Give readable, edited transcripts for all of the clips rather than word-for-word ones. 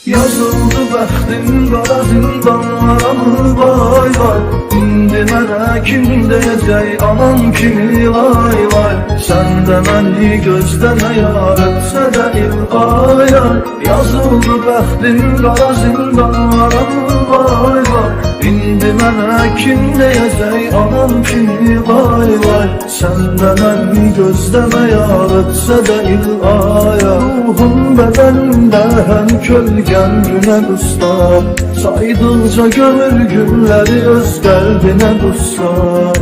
Yazıldı bəxtim qara zindanlara mı vay vay. İndi mənə kim deyəcək anam kimi vay vay. Sən də məni gözləmə yar etsə də il ay ay. Yazıldı bəxtim qara zindanlara mı vay vay. İndi mənə kim deyəcək anam kimi vay vay. Sən də məni gözləmə yar etsə də il ay ay. Ruhum bədənimdə həm kölgən günə quslar. Saydıqca gömür günləri öz qəlbinə quslar.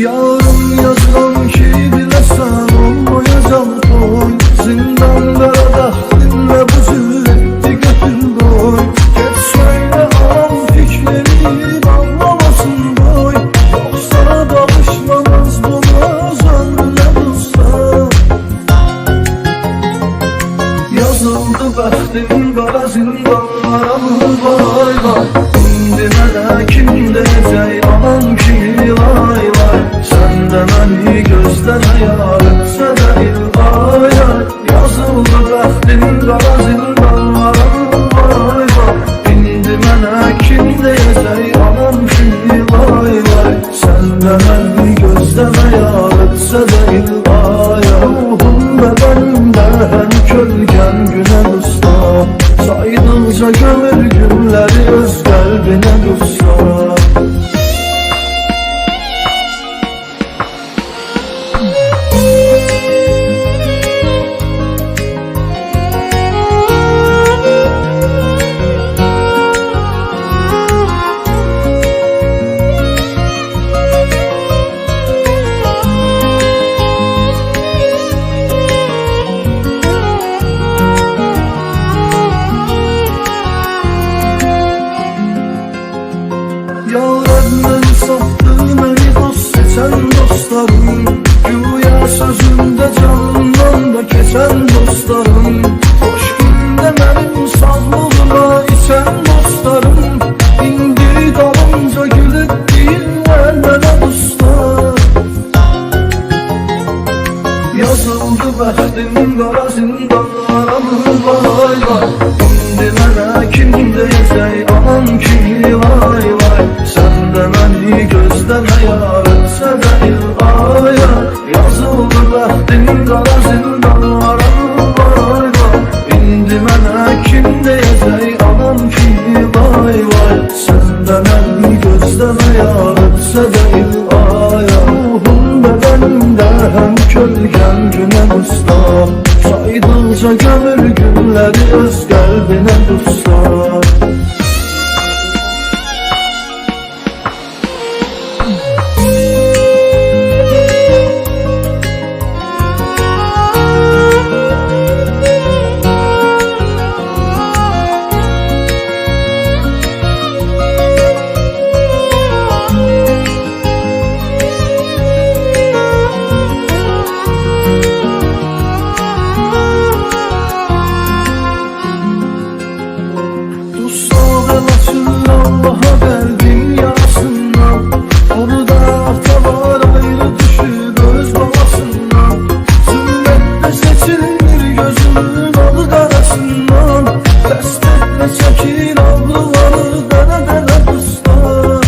Yarım yazıram ki biləsən olmayacaq toy. Zindan qara bəxtimlə bu zülüddü götür qoy. Get söylə anam fikrimi anlamasın boy. Yoxsa danışmamaz bunu öz ömrünə quslar. Yazıldı bəxtim qara zindanlara mı vay vay. İndi mənə kim deyəcək anam kimi vay vay. Sən də məni gözləmə yar etsə də il ay ay. Yazıldı bəxtim qara zindanlara mı vay vay. İndi mənə kim deyəcək anam kimi vay vay. Sən də məni gözləmə yar etsə də il ay ay. Ruhum bədənimdə həm kölgən günə quslar. Saydıqca gömür günləri öz qəlbinə quslar. Yavradın sattı məni dost seçən dostlarım. Güya sözümdə canımdan da keçən dostlarım. Xoş gündə mənim sazlığıma içən dostlarım. İndi dalınca gülüb deyirlər mənə dostlar. Yazıldı bəxtim qara zindanlara mı vay vay. İndi mənə kim deyəcək anam kimi vay vay. Sən də məni gözləmə yar etsə də il ay ay. Yazıldı bəxtim qara zindanlara mı vay vay. İndi mənə kim deyəcək anam kimi vay vay. Sən də məni gözləmə yar etsə də il ay ay. Ruhum bədənimdə həm kölgən günə quslar. Saydıqca gömür günləri öz qəlbinə quslar. Allah'a verdim yasından. Orada ata var ayrı düşüb öz balasından. Sünnette seçilir gözümün alı qarasından. Dəstəklə çəkir ağrıları dənə dənə quslar.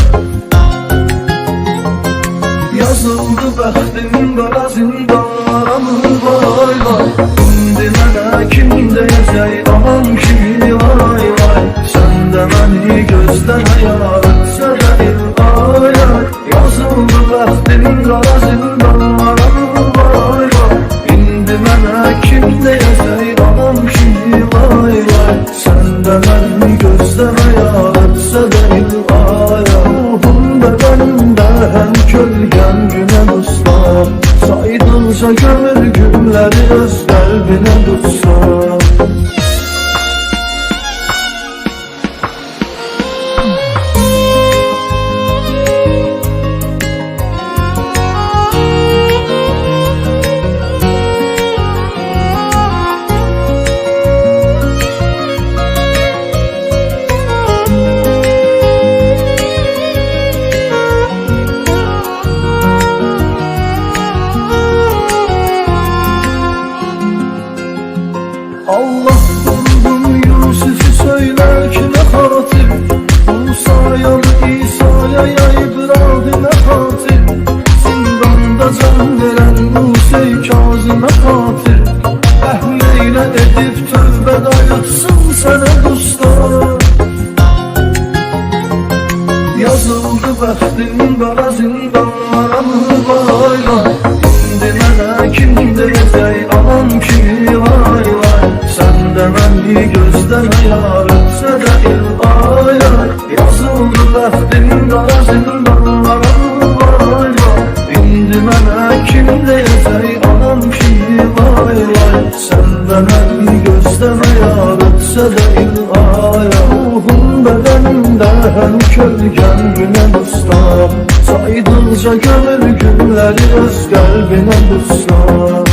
Yazıldı bəxtim qara zindanlara mı vay vay. İndi mənə kim deyəcək anam kimi vay vay. Sən də məni gözləmə yar etsə də il ay ay. Yazıldı bəxtim qara zindanlara mı vay vay. İndi mənə kim deyəcək anam kimi vay vay. Sən də məni gözləmə yar etsə də il ay ay. Ruhum bədənimdə həm kölgən günə quslar. Saydıqca gömür günləri öz qəlbinə quslar. Allah söylə kimə xatir, bu sayalı İsa'ya yaydıradı nə xatir, zindanda can verən Musa Kazımə xatir, əhmeylə edib tövbə dayıtsın sənə dostlar. Yazıldı bəxtin qara zindanlara vay vay, indi mənə kim deyəcək anam kimi vay vay, sən də məni gözləmə yar ötsə də il ay ay. Yazıldı bəxtin qara zindanlara vay vay, indi mənə kim deyəcək anam kimi vay vay, sən də məni gözləmə yar ötsə də il ay ay. Ruhum bədənimdə həm kölgən günə dostlar, saydıqca gömür günləri öz qəlbinə dostlar.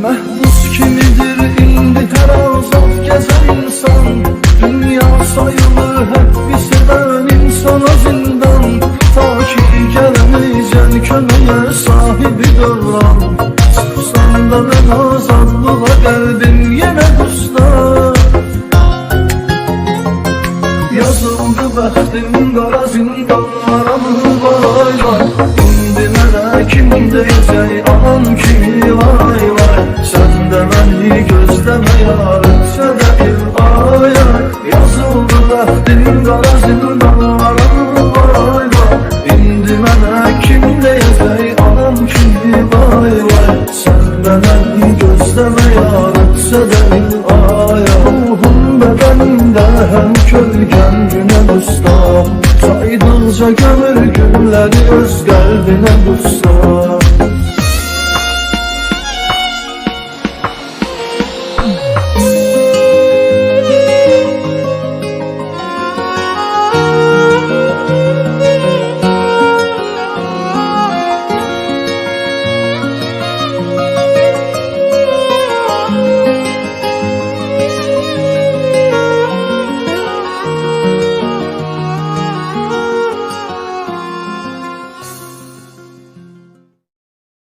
Məhbus kimidir indi hər azad gəzən insan, dünya sayılır həbbi sevən insana zindan, ta ki gəlməyəcən köməyə sahibi dövran, çıxsan da mən azadlığa qəlbim yenə quslar. Yazıldı bəxtim qara zindanlara vay vay, indi mənə kim deyəcək anam kimi vay vay, sən də məni gözləmə yar ötsə də il ay ay. Yazıldı bəxtim qara zindanlara vay vay, indi mənə kim deyəcək anam kimi vay vay, sən də məni gözləmə yar ötsə də il ay ay. Ruhum bədənimdə həm kölgən günə dostlar, saydıqca gömür günləri öz qəlbinə dostlar.